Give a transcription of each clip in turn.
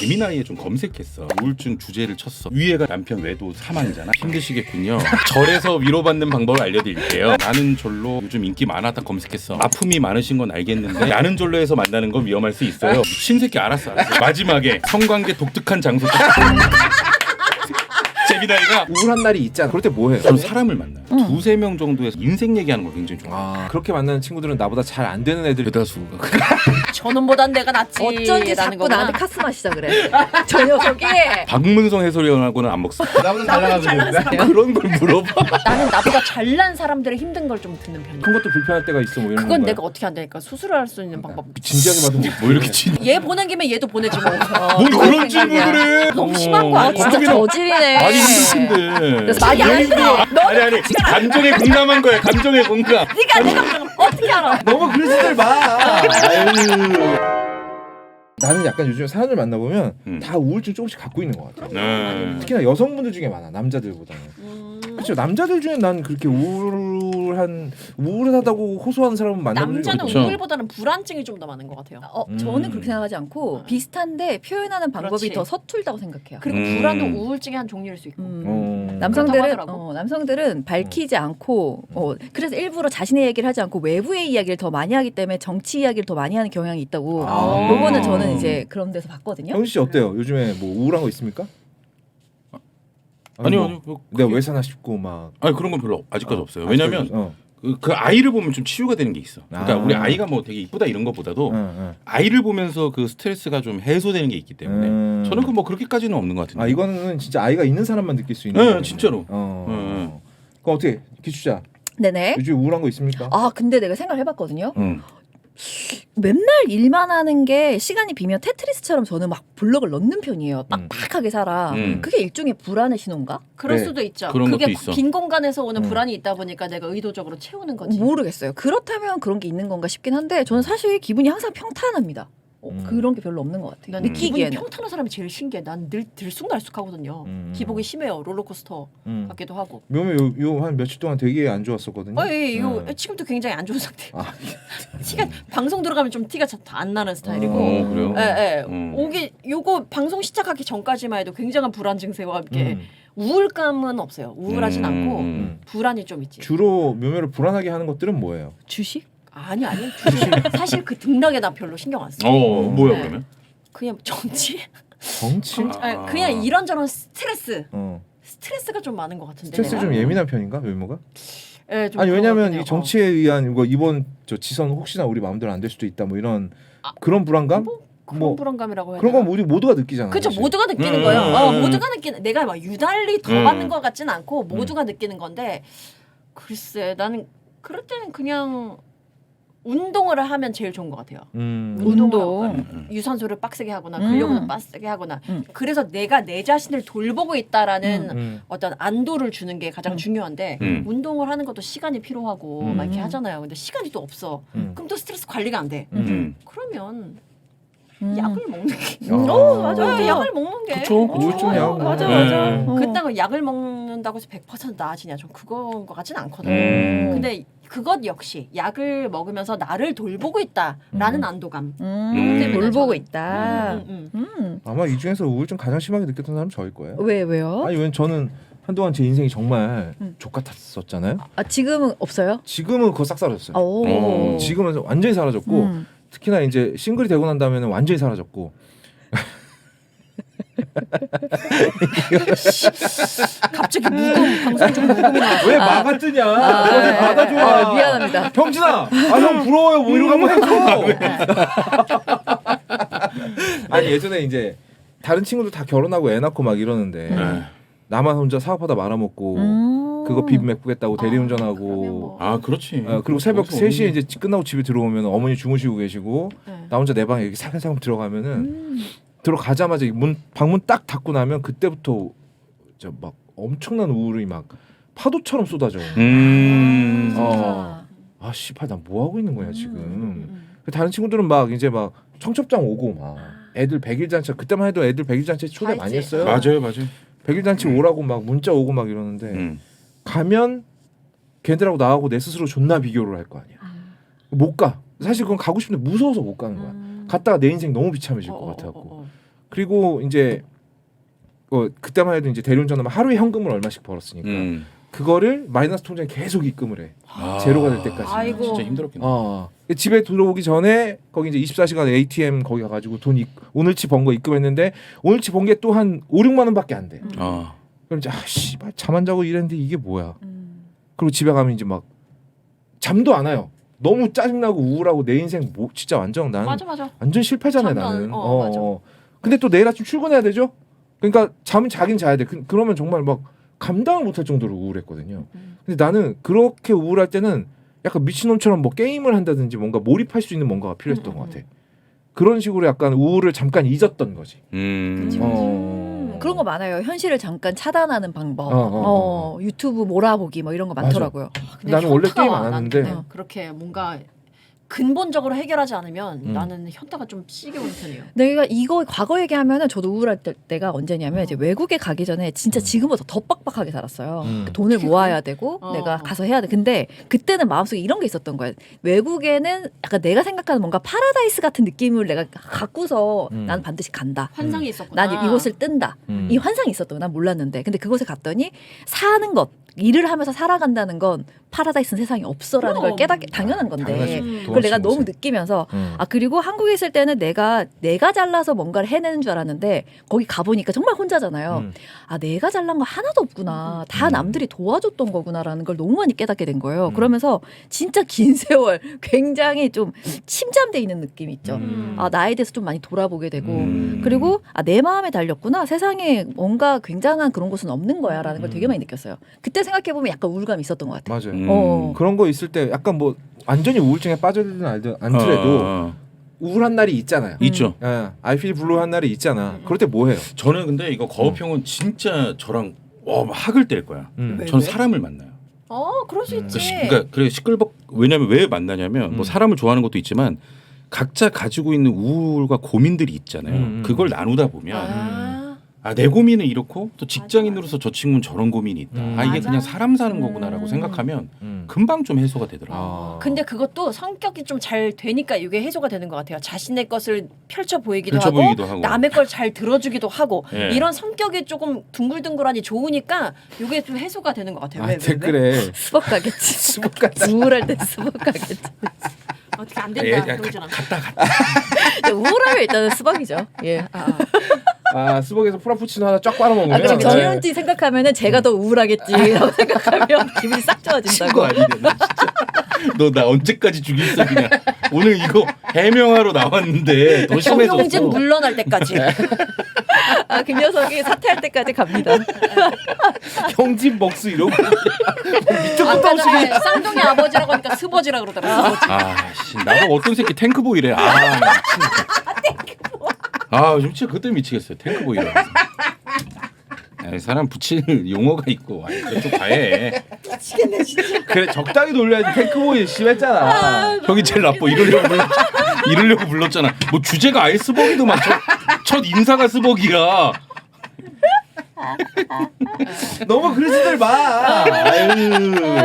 재미나이에 좀 검색했어. 우울증 주제를 쳤어. 위에가 남편 외도 사망이잖아. 힘드시겠군요. 절에서 위로받는 방법을 알려드릴게요. 나는 졸로 요즘 인기 많았다 검색했어. 아픔이 많으신 건 알겠는데 나는 졸로에서 만나는 건 위험할 수 있어요. 신새끼 알았어. 마지막에 성관계 독특한 장소. 재미나이가 우울한 날이 있잖아. 그럴 때 뭐 해요? 저는 사람을 만나요. 두세 명 정도에서 인생 얘기하는 걸 굉장히 좋아해요. 그렇게 만나는 친구들은 나보다 잘 안 되는 애들. 대다수가 저놈보단 내가 낫지. 어쩐지 자꾸 나한테 카스 마시자 그래. 저 녀석이. 박문성 해설위원하고는 안 먹어. 나보다 잘 나가는데. 그런 걸 물어봐. 나는 나보다 잘난 사람들의 힘든 걸 좀 듣는 편이야. 큰 것도 불편할 때가 있어. 뭐 이런 그건 건가요? 내가 어떻게 한다니까. 수술을 할 수 있는 방법. 진지하게 받으면 뭐 이렇게 진. 얘 보낸 김에 얘도 보내지 뭐. 뭘 그런 질문을 해? 너무 심한 거 아 아니야? 진짜 저질이네. 많이 힘들 텐데. 그래서 말이 안 들어. 아니 감정에 공감한 거야. 감정에 공감. 내가 어떻게 알아? 너무 그러지들 마. 아유. 나는 약간 요즘 사람들 만나보면 다 우울증 조금씩 갖고 있는 것 같아. 특히나 여성분들 중에 많아. 남자들보다는. 그렇죠. 남자들 중에 난 그렇게 우울하다고 호소하는 사람은 만나본 적이 남자는 없죠. 우울보다는 불안증이 좀 더 많은 것 같아요. 저는 그렇게 생각하지 않고 비슷한데 표현하는 방법이 그렇지. 더 서툴다고 생각해요. 그리고 불안도 우울증의 한 종류일 수 있고. 그렇다고 남성들은 하더라고. 남성들은 밝히지 않고 그래서 일부러 자신의 얘기를 하지 않고 외부의 이야기를 더 많이 하기 때문에 정치 이야기를 더 많이 하는 경향이 있다고. 요거는 저는 이제 그런 데서 봤거든요. 형씨 어때요? 요즘에 뭐 우울한 거 있습니까? 아니요. 내가 왜 사나 싶고 막. 아니 그런 건 별로 아직까지 없어요. 왜냐면 그 아이를 보면 좀 치유가 되는 게 있어. 그러니까 우리 아이가 뭐 되게 이쁘다 이런 것보다도 아이를 보면서 그 스트레스가 좀 해소되는 게 있기 때문에 저는 그 뭐 그렇게까지는 없는 것 같은데. 이거는 진짜 아이가 있는 사람만 느낄 수 있는. 네, 거거든요. 진짜로. 그럼 어떻게 기추자? 네네. 요즘 우울한 거 있습니까? 근데 내가 생각을 해봤거든요. 응. 맨날 일만 하는 게 시간이 비면 테트리스처럼 저는 막 블럭을 넣는 편이에요. 빡빡하게 살아. 그게 일종의 불안의 신호인가? 그럴 네. 수도 있죠. 그런 그게 것도 있어. 빈 공간에서 오는 불안이 있다 보니까 내가 의도적으로 채우는 거지. 모르겠어요. 그렇다면 그런 게 있는 건가 싶긴 한데 저는 사실 기분이 항상 평탄합니다. 그런 게 별로 없는 것 같아요. 난 기분이 느끼기에는. 평탄한 사람이 제일 신기해. 난 늘 들쑥날쑥하거든요. 기복이 심해요. 롤러코스터 같기도 하고. 묘미 요한 며칠 동안 되게 안 좋았었거든요. 지금도 굉장히 안 좋은 상태. 티가 방송 들어가면 좀 티가 안 나는 스타일이고. 그래요? 요거 방송 시작하기 전까지만 해도 굉장한 불안 증세와 함께 우울감은 없어요. 우울하진 않고 불안이 좀 있지. 주로 묘미를 불안하게 하는 것들은 뭐예요? 주식? 아니 사실 그 등락에 나 별로 신경 안 써. 뭐야 그러면? 그냥 정치? 정치? 그냥 이런저런 스트레스가 좀 많은 것 같은데. 스트레스 내가? 좀 예민한 편인가 묘모가? 네, 좀 아니 왜냐면 그런 이 정치에 의한 뭐 이번 저 지선 혹시나 우리 마음대로 안 될 수도 있다 뭐 이런 그런 불안감? 그런 불안감이라고 해야 그런 되나? 건 우리 모두가 느끼잖아. 그렇죠. 사실. 모두가 느끼는 거예요. 모두가 느끼는. 내가 막 유달리 더 받는 것 같진 않고 모두가 느끼는 건데 글쎄 나는 그럴 때는 그냥 운동을 하면 제일 좋은 것 같아요. 운동. 유산소를 빡세게 하거나 근력을 빡세게 하거나 그래서 내가 내 자신을 돌보고 있다라는 어떤 안도를 주는 게 가장 중요한데 운동을 하는 것도 시간이 필요하고 막 이렇게 하잖아요. 근데 시간이 또 없어. 그럼 또 스트레스 관리가 안 돼. 그러면 약을 먹는 게 맞아. 약을 먹는 게 그쵸. 우울증 약. 맞아. 그렇다고 약을 먹는다고 해서 100% 나아지냐? 전 그건 것 같진 않거든요. 근데 그것 역시 약을 먹으면서 나를 돌보고 있다라는 안도감. 돌보고 있다. 아마 이 중에서 우울증 가장 심하게 느꼈던 사람 저일 거예요. 왜요? 아니 왜냐면 저는 한동안 제 인생이 정말 족 같았었잖아요. 지금은 없어요? 지금은 그거 싹 사라졌어요. 오. 지금은 완전히 사라졌고 특히나 이제 싱글이 되고 난 다음에는 완전히 사라졌고. 갑자기 방송 중 무금이 나왔어. 왜 막아 뜨냐? 너네 받아줘. 미안합니다. 형진아, 형 부러워요. 뭐 이런 거 한번 해줘. 아니 예전에 이제 다른 친구들 다 결혼하고 애 낳고 막 이러는데 나만 혼자 사업하다 말아먹고 그거 빚 메꾸겠다고 대리운전하고 그렇지. 그리고 새벽 3시에 이제 끝나고 집에 들어오면 어머니 주무시고 계시고 나 혼자 내 방에 이렇게 사근사근 들어가면은 들어가자마자 방문 딱 닫고 나면 그때부터 막 엄청난 우울이 막 파도처럼 쏟아져. 씨발 나 뭐 하고 있는 거야 지금. 다른 친구들은 막 이제 막 청첩장 오고 막 애들 100일 잔치 그때만 해도 애들 100일 잔치 초대 많이 했어요. 맞아요. 100일 잔치 오라고 막 문자 오고 막 이러는데 가면 걔들하고 나하고 내 스스로 존나 비교를 할 거 아니야. 못 가. 사실 그건 가고 싶은데 무서워서 못 가는 거야. 갔다가 내 인생 너무 비참해질 것 같아갖고. 그리고 이제 그때만 해도 이제 대리운전하면 하루에 현금을 얼마씩 벌었으니까 그거를 마이너스 통장에 계속 입금을 해. 제로가 될 때까지. 아이고. 진짜 힘들었겠네. 집에 들어오기 전에 거기 이제 24시간 ATM 거기 가가지고 오늘치 번 거 입금했는데 오늘치 번 게 또 한 5, 6만 원밖에 안 돼. 그럼 이제 씨발 잠 안 자고 일했는데 이게 뭐야? 그리고 집에 가면 이제 막 잠도 안 와요. 너무 짜증나고 우울하고 내 인생 뭐 진짜 완전 나는 맞아. 완전 실패잖아요 잠도 안- 나는. 맞아. 근데 또 내일 아침 출근해야 되죠? 그러니까 잠은 자긴 자야 돼. 그러면 정말 막 감당을 못할 정도로 우울했거든요. 근데 나는 그렇게 우울할 때는 약간 미친놈처럼 뭐 게임을 한다든지 뭔가 몰입할 수 있는 뭔가가 필요했던 것 같아. 그런 식으로 약간 우울을 잠깐 잊었던 거지. 그런 거 많아요. 현실을 잠깐 차단하는 방법. 유튜브 몰아보기 뭐 이런 거 맞아. 많더라고요. 근데 나는 원래 현타와 게임 안 난 하는데. 근데 그렇게 뭔가 근본적으로 해결하지 않으면 나는 현타가 좀 시게 오는 편이에요. 내가 이거 과거 얘기하면은 저도 우울할 때가 언제냐면 이제 외국에 가기 전에 진짜 지금보다 더 빡빡하게 살았어요. 돈을 모아야 되고 내가 가서 해야 돼. 근데 그때는 마음속에 이런 게 있었던 거야. 외국에는 약간 내가 생각하는 뭔가 파라다이스 같은 느낌을 내가 갖고서 나는 반드시 간다. 환상이 있었구나. 난 이곳을 뜬다. 이 환상이 있었던 거 난 몰랐는데 근데 그곳에 갔더니 사는 것 일을 하면서 살아간다는 건 파라다이스는 세상에 없어라는 걸 깨닫게 당연한 건데 당연하지. 그걸 내가 도망치는 너무 모습. 느끼면서 그리고 한국에 있을 때는 내가 잘라서 뭔가를 해내는 줄 알았는데 거기 가보니까 정말 혼자잖아요. 내가 잘난 거 하나도 없구나. 다 남들이 도와줬던 거구나라는 걸 너무 많이 깨닫게 된 거예요. 그러면서 진짜 긴 세월 굉장히 좀 침잠돼 있는 느낌이 있죠. 나에 대해서 좀 많이 돌아보게 되고 그리고 내 마음에 달렸구나. 세상에 뭔가 굉장한 그런 곳은 없는 거야라는 걸 되게 많이 느꼈어요. 그때 생각해 보면 약간 우울감이 있었던 것 같아요. 맞아요. 그런 거 있을 때 약간 뭐 완전히 우울증에 빠져들든 않더라도 우울한 날이 있잖아요. 있죠. I feel blue 한 날이 있잖아. 그럴 때 뭐 해요? 저는 근데 이거 거업형은 진짜 저랑 학을 뗄 거야. 왜? 전 사람을 만나요. 그럴 수 있지. 그러니까 그래 시끌벅 왜냐면 왜 만나냐면 뭐 사람을 좋아하는 것도 있지만 각자 가지고 있는 우울과 고민들이 있잖아요. 그걸 나누다 보면 내 고민은 이렇고 또 직장인으로서 저 친구는 저런 고민이 있다. 이게 맞아. 그냥 사람 사는 거구나라고 생각하면 금방 좀 해소가 되더라고요. 근데 그것도 성격이 좀 잘 되니까 이게 해소가 되는 것 같아요. 자신의 것을 펼쳐 보이기도, 펼쳐 하고, 보이기도 하고. 남의 걸 잘 들어주기도 하고 예. 이런 성격이 조금 둥글둥글하니 좋으니까 이게 좀 해소가 되는 것 같아요. 왜? 댓글에 수박 가겠지. 수박 같다. 우울할 때 수박 가겠지. 어떻게 안 된다. 그러잖아. 우울하면 일단은 수박이죠. 예. 수박에서 프라푸치노 하나 쫙 빨아먹으면 그럼 정윤지 생각하면은 제가 더 우울하겠지라고 생각하면 기분이 싹 좋아진다고. 친구 아니네 너 진짜. 너 나 언제까지 죽였어 그냥. 오늘 이거 해명하러 나왔는데 더 심해졌어. 정용진 물러날 때까지. 그 녀석이 사퇴할 때까지 갑니다. 형집 먹수 이러고 아까 전에 쌍둥이 아버지라고 하니까 스버지라 그러더라고요. 아씨 나보고 어떤 새끼 탱크보이래. 진짜 그때 미치겠어요. 탱크보이라. 사람 붙일 용어가 있고 그쪽 가해. 미치겠네 진짜. 그래 적당히 놀려야지. 탱크보이 심했잖아. 형이 제일 나빠. 이러려고 불렀잖아. 뭐 주제가 아예 스벅이더만 첫 인사가 스벅이야. 너무 그러지들 마.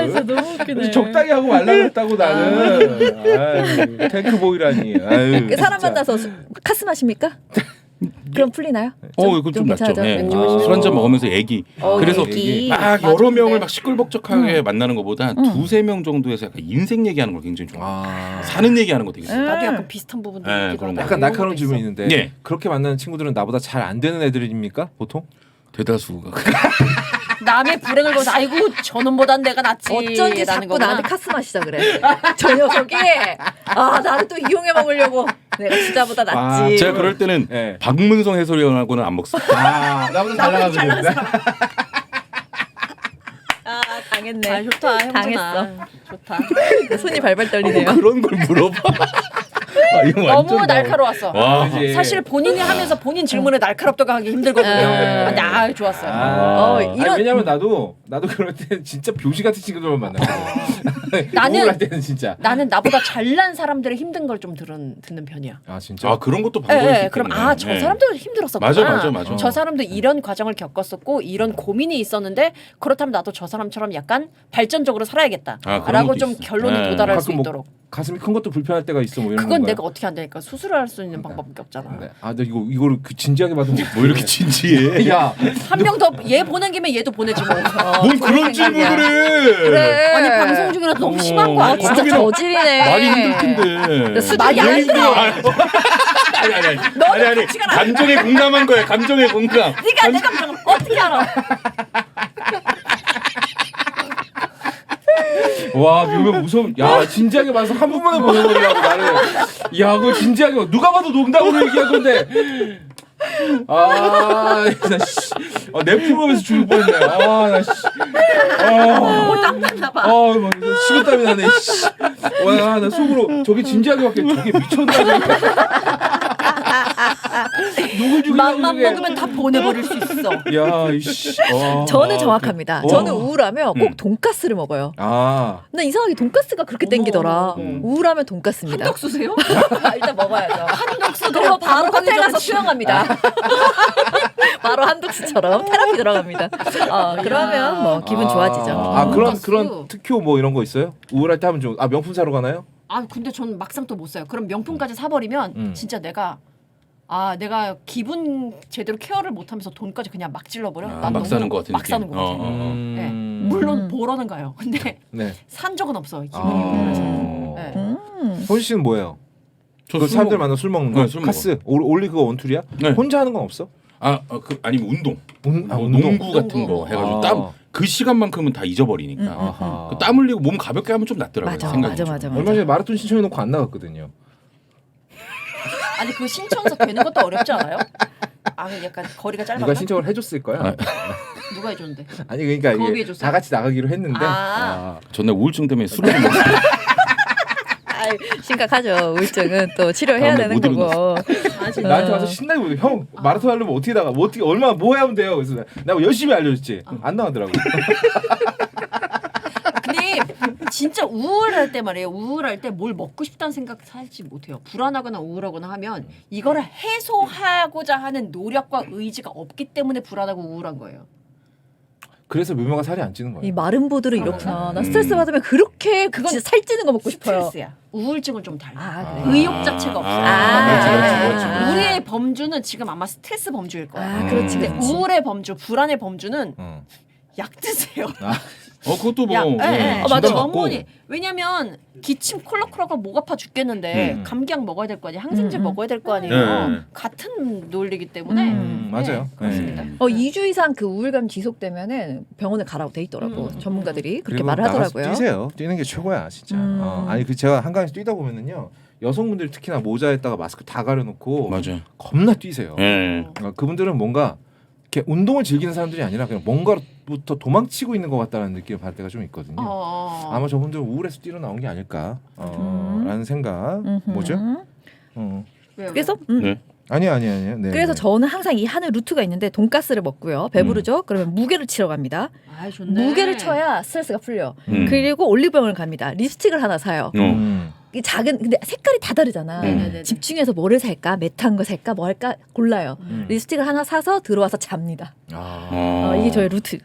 진짜 너무 웃기네. 적당히 하고 말라 그랬다고 나는. 탱크보이라니. 사람 만나서 카스 마십니까? 그럼 풀리나요? 그건 좀 낫죠. 괜찮아져? 술 한잔 먹으면서 얘기. 그래서 얘기. 막 맞아, 여러 근데. 명을 막 시끌벅적하게 만나는 것보다 두세 명 정도에서 약간 인생 얘기하는 걸 굉장히 좋아해요. 사는 얘기하는 거 되게 좋아해요. 나도 약간 비슷한 부분도 네, 있기도 그런 거. 하다. 약간 이런 날카로운 것도 질문이 있어. 있는데 네. 그렇게 만나는 친구들은 나보다 잘 안 되는 애들입니까 보통? 대다수가 남의 불행을 보면서 아이고 저놈보단 내가 낫지. 어쩐지 라는 자꾸 거구나. 나한테 카스 마시자 그래. 저 녀석이 나를 또 이용해 먹으려고 내가 진짜보다 낫지. 제가 그럴 때는 네. 박문성 해설위원하고는 안 먹습니다. 나보다 잘 나가거든. 당했네. 좋다. 형준아. 당했어. 좋다. 손이 발발 떨리네요. 그런 걸 물어봐. 이거 너무 완전 날카로웠어. 와. 그지? 사실 본인이 하면서 본인 질문에 날카롭다고 하기 힘들거든요. 네. 좋았어요. 이런- 왜냐면 나도 그럴 때 진짜 병신 같은 친구들만 만나거든. 나는- 우울할 때는 진짜. 나는 나보다 잘난 사람들의 힘든 걸 좀 듣는 편이야. 진짜. 그런 것도 방법이 있기 그럼 때문에. 저 사람도 힘들었었구나. 맞아. 저 사람도 이런 과정을 겪었었고 이런 고민이 있었는데 그렇다면 나도 저 사람처럼 약간 발전적으로 살아야겠다. 그런 라고 것도 좀 있어. 결론에 네. 도달할 수 가끔 뭐 있도록. 가슴이 큰 것도 불편할 때가 있어 뭐 이런 그건 건가요? 내가 어떻게 한다니까 수술을 할 수 있는 방법밖에 없잖아. 네. 아, 나 이거를 그 진지하게 받으면 뭐 이렇게 진지해? 야, 한 명 더 얘 보낸 김에 얘도 보내지 뭐. 뭔 그런 질문을 해? 그래. 아니 방송 중이라도 너무 심한 거 아 아니야? 진짜 거기는 저질이네. 많이 힘들 텐데. 많이 안 힘들어. 아니 감정에 공감한 거야. 감정에 공감. 네가 내 감정을 어떻게 알아? 와, 묘면 무서워. 야, 진지하게 봐서 한 번만에 보내버리라고 나를. 야, 그거 진지하게 봐. 누가 봐도 농담으로 얘기한 건데. 아, 나 씨. 내 프로그램에서 죽을 뻔했네. 아, 나 씨. 땀 났나 봐. 막 식은땀이 나네. 씨. 와, 나 속으로 저게 진지하게 봤길래 저게 미쳤나 저게. 누굴 죽이려고 맘만 저게. 먹으면 다 보내버릴 수 있어. 야, 이씨. 저는 정확합니다. 와. 저는 우울하면 꼭 돈가스를 먹어요. 아, 나 이상하게 돈가스가 그렇게 땡기더라. 어머. 우울하면 돈가스입니다. 한덕수세요? 일단 먹어야죠. 한덕수 그리고 바로 방광이 호텔 가서 저렇지. 수영합니다. 바로 한독수처럼 테라피 들어갑니다. 그러면 뭐 기분 좋아지죠. 아, 돈가스. 그런 특효 뭐 이런 거 있어요? 우울할 때 하면 좀 명품 사러 가나요? 아 근데 전 막상 또 못 사요. 그럼 명품까지 사버리면 진짜 내가 기분 제대로 케어를 못하면서 돈까지 그냥 막 찔러버려. 난 막 너무 사는 것 같은 막 느낌. 사는 것 같아. 네. 물론 보러는 가요. 근데 네. 산 적은 없어. 기분이 아. 우울해서. 음. 네. 호시 씨는 뭐예요? 저 그 술 사람들 먹- 만나 술 먹는 거? 네, 술 카스 올리 그거 원툴이야? 네. 혼자 하는 건 없어? 아니면 운동. 운동. 농구 같은 거 해가지고 아. 땀 그 시간만큼은 다 잊어버리니까. 아하. 그땀 흘리고 몸 가볍게 하면 좀 낫더라고요. 맞아, 생각이 맞아, 좀. 맞아, 얼마 전에 마라톤 신청해놓고 안 나갔거든요. 아니 그 신청서 되는 것도 어렵지 않아요? 약간 거리가 짧았나? 누가 신청을 해줬을 거야. 누가 해줬는데? 아니 그러니까 거기 이게 해줬어요? 다 같이 나가기로 했는데 아. 전날 우울증 때문에 술을 못 먹어요. 심각하죠. 우울증은 또 치료해야 다음에 되는 못 거고. 나한테 와서 신나게 보여. 형 마라톤 하려면 어떻게 나가? 뭐 어떻게 얼마 뭐 해야 돼요? 그래서 내가 열심히 알려줬지. 안 나가더라고. 근데 진짜 우울할 때 말이에요. 우울할 때 뭘 먹고 싶다는 생각 살지 못해요. 불안하거나 우울하거나 하면 이거를 해소하고자 하는 노력과 의지가 없기 때문에 불안하고 우울한 거예요. 그래서 묘명가 살이 안 찌는 이 거예요. 마른 보드를 이렇구나. 나 스트레스 받으면 그렇게 그건 진짜 살찌는 거 먹고 싶어요. 스트레스야. 우울증은 좀 달라. 아, 그래. 의욕 자체가 없어요. 그렇지. 우리의 범주는 지금 아마 스트레스 범주일 거야. 아, 그렇지, 근데 그렇지. 우울의 범주, 불안의 범주는 어. 약 드세요. 그것도 뭐. 약, 맞아. 진단 받고. 어머니. 왜냐면 기침 콜록콜록하고 목 아파 죽겠는데 감기약 먹어야 될 거 아니에요. 항생제 먹어야 될 거 아니에요. 네. 같은 논리이기 때문에. 맞아요. 그렇습니다. 2주 이상 그 우울감 지속되면은 병원에 가라고 돼 있더라고. 전문가들이 그렇게 그리고 말을 나가서 하더라고요. 뛰세요. 뛰는 게 최고야 진짜. 아니 그 제가 한강에서 뛰다 보면은요 여성분들 특히나 모자에다가 마스크 다 가려놓고 맞아. 겁나 뛰세요. 예. 그분들은 뭔가 이렇게 운동을 즐기는 사람들이 아니라 그냥 뭔가부터 도망치고 있는 것 같다는 느낌을 받을 때가 좀 있거든요. 아마 저분들은 우울해서 뛰러 나온 게 아닐까 라는 생각. 뭐죠? 왜요? 그래서 네. 아니요. 네, 그래서 네. 저는 항상 이 하는 루트가 있는데 돈가스를 먹고요. 배부르죠? 그러면 무게를 치러 갑니다. 아, 좋네. 무게를 쳐야 스트레스가 풀려. 음. 그리고 올리브영을 갑니다. 립스틱을 하나 사요. 음. 이 작은 근데 색깔이 다 다르잖아. 네네네. 집중해서 뭐를 살까, 매트한 거 살까, 뭐 할까 골라요. 립스틱을 하나 사서 들어와서 잡니다. 이게 저의 루트.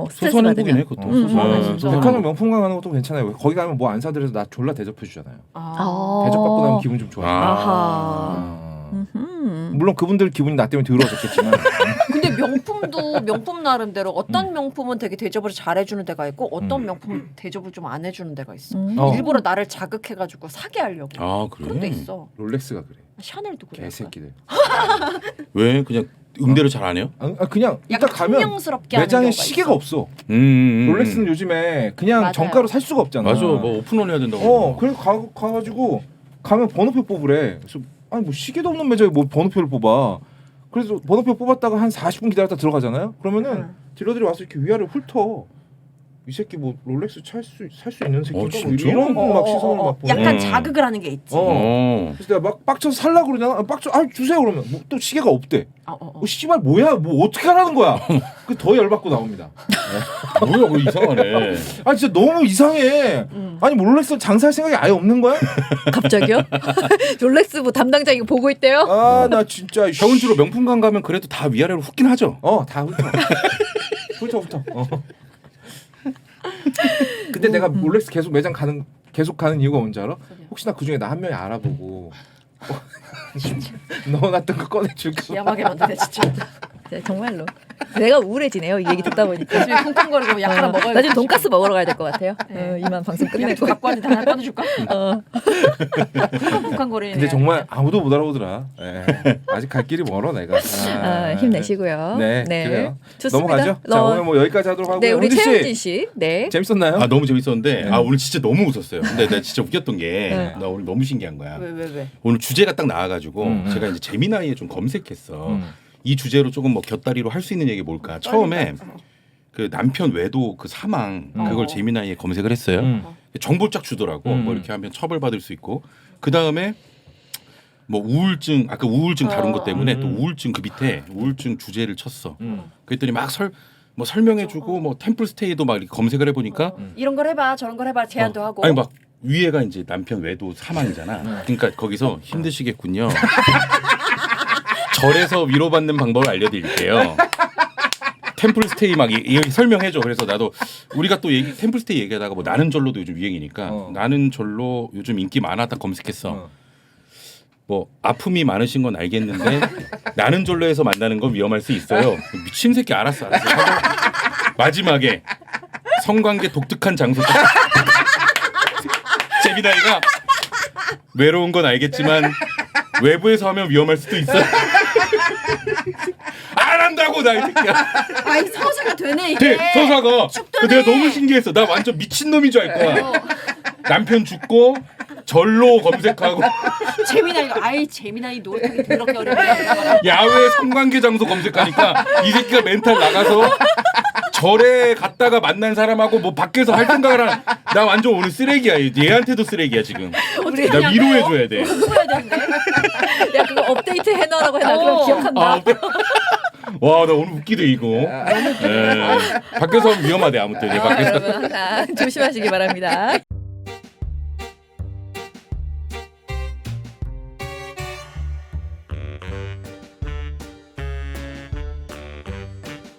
스트레스 소소한 받으면. 행복이네 그것도. 진짜. 백화점 명품관 가는 것도 괜찮아요. 거기 가면 뭐 안 사더라도 나 졸라 대접해 주잖아요. 아. 대접받고 나면 기분 좀 좋아요. 아하. 물론 그분들 기분이 나 때문에 더러워졌겠지만 근데 명품도 명품 나름대로 어떤 명품은 되게 대접을 잘해주는 데가 있고 어떤 명품은 대접을 좀 안 해주는 데가 있어. 일부러 나를 자극해가지고 사게 하려고. 그래. 그런 데 있어. 롤렉스가 그래. 샤넬도 그래. 개새끼들. 왜 그냥 응대를 잘 안 해요? 그냥 일단 약간 가면 퉁명스럽게 하는 매장에 경우가 시계가 있어. 없어. 롤렉스는 요즘에 그냥 맞아요. 정가로 살 수가 없잖아. 맞아. 뭐 오픈런 해야 된다고. 그래서 가가지고 가면 번호표 뽑으래. 그래서 아니 뭐 시계도 없는 매장에 뭐 번호표를 뽑아. 그래서 번호표 뽑았다가 한 40분 기다렸다 들어가잖아요. 그러면은 딜러들이 와서 이렇게 위아래 훑어. 이 새끼 뭐 롤렉스 살 수 있는 새끼인가? 뭐 진짜? 이런 막 시선을 막 보내. 약간 자극을 하는 게 있지. 그래서 내가 막 빡쳐서 살라고 그러잖아. 주세요 그러면 뭐 또 시계가 없대. 씨발 뭐야? 뭐 어떻게 하라는 거야? 그 더 열받고 나옵니다. 뭐야 그거 이상하네. 아 진짜 너무 이상해. 아니 뭐 롤렉스 장사할 생각이 아예 없는 거야? 갑자기요? 롤렉스 뭐 담당자 이거 보고 있대요? 아 나 진짜 형은 주로 명품관 가면 그래도 다 위아래로 훑긴 하죠. 다 훑어. 훑어. 근데 내가 롤렉스 계속 매장 가는 계속 가는 이유가 뭔지 알아? 혹시나 그 중에 나 한 명이 알아보고 넣어놨던 거 꺼내줄까? 기야하게 만드네 진짜. 진짜 정말로 내가 우울해지네요. 이 얘기 듣다 보니까. 지금 쿵쿵거리고 약 하나 먹어야 나 지금 돈가스 먹으러 가야 될 것 같아요. 이만 방송 약좀 끝내고. 갖고 왔는데 하나 꺼내줄까? 쿵쿵거리네. 근데 정말 아무도 못 알아보더라. 예. 아직 갈 길이 멀어 내가. 힘내시고요. 네, 그래요. 좋습니다. 넘어가죠. 자 오늘 뭐 여기까지 하도록 하고요. 네, 우리 홍진 씨, 최현진 씨. 네. 재밌었나요? 아 너무 재밌었는데 네. 아 오늘 진짜 너무 웃었어요. 근데 나 진짜 웃겼던 게 네. 나 오늘 너무 신기한 거야. 왜? 오늘 주제가 딱 나와가지고 음. 제가 이제 재미나이에 좀 검색했어. 음. 이 주제로 조금 뭐 곁다리로 할 수 있는 얘기 뭘까? 처음에 그 남편 외도 그 사망 그걸 재미나이에 검색을 했어요. 정보 쫙 주더라고. 뭐 이렇게 하면 처벌받을 수 있고. 그 다음에 뭐 우울증 아까 우울증 다룬 것 때문에 또 우울증 그 밑에 우울증 주제를 쳤어. 그랬더니 막 설명해주고 뭐 템플스테이도 막 이렇게 검색을 해보니까 이런 걸 해봐 저런 걸 해봐 제안도 하고. 아니 막 위에가 이제 남편 외도 사망이잖아. 그러니까 거기서 힘드시겠군요. 절에서 위로받는 방법을 알려드릴게요. 템플스테이 막 설명해줘. 그래서 나도 우리가 또 템플스테이 얘기하다가 뭐 나는 절로도 요즘 유행이니까 나는 절로 요즘 인기 많아 딱 검색했어. 뭐 아픔이 많으신 건 알겠는데 나는 절로에서 만나는 건 위험할 수 있어요. 미친 새끼 알았어. 마지막에 성관계 독특한 장소. 재미나이가 외로운 건 알겠지만 외부에서 하면 위험할 수도 있어. 안 한다고 나 이 새끼야. 아이 서사가 되네 이게. 서사가 내가 너무 신기했어. 나 완전 미친 놈인 줄 알 거야. 남편 죽고 절로 검색하고 재미나이 노릇하기 더럽게 어려워. 야외 성관계 장소 검색하니까 이 새끼가 멘탈 나가서 절에 갔다가 만난 사람하고 뭐 밖에서 할 생각을 하는. 나 완전 오늘 쓰레기야. 얘한테도 쓰레기야 지금. 나 위로해줘야 돼. 공부해야 되는데. 야 그거 업데이트 해놔라고 해놔. 그럼 기억한다. 와, 나 오늘 웃기네 이거. 밖에서 하면 위험하대 아무튼. 여러분 항상 조심하시기 바랍니다.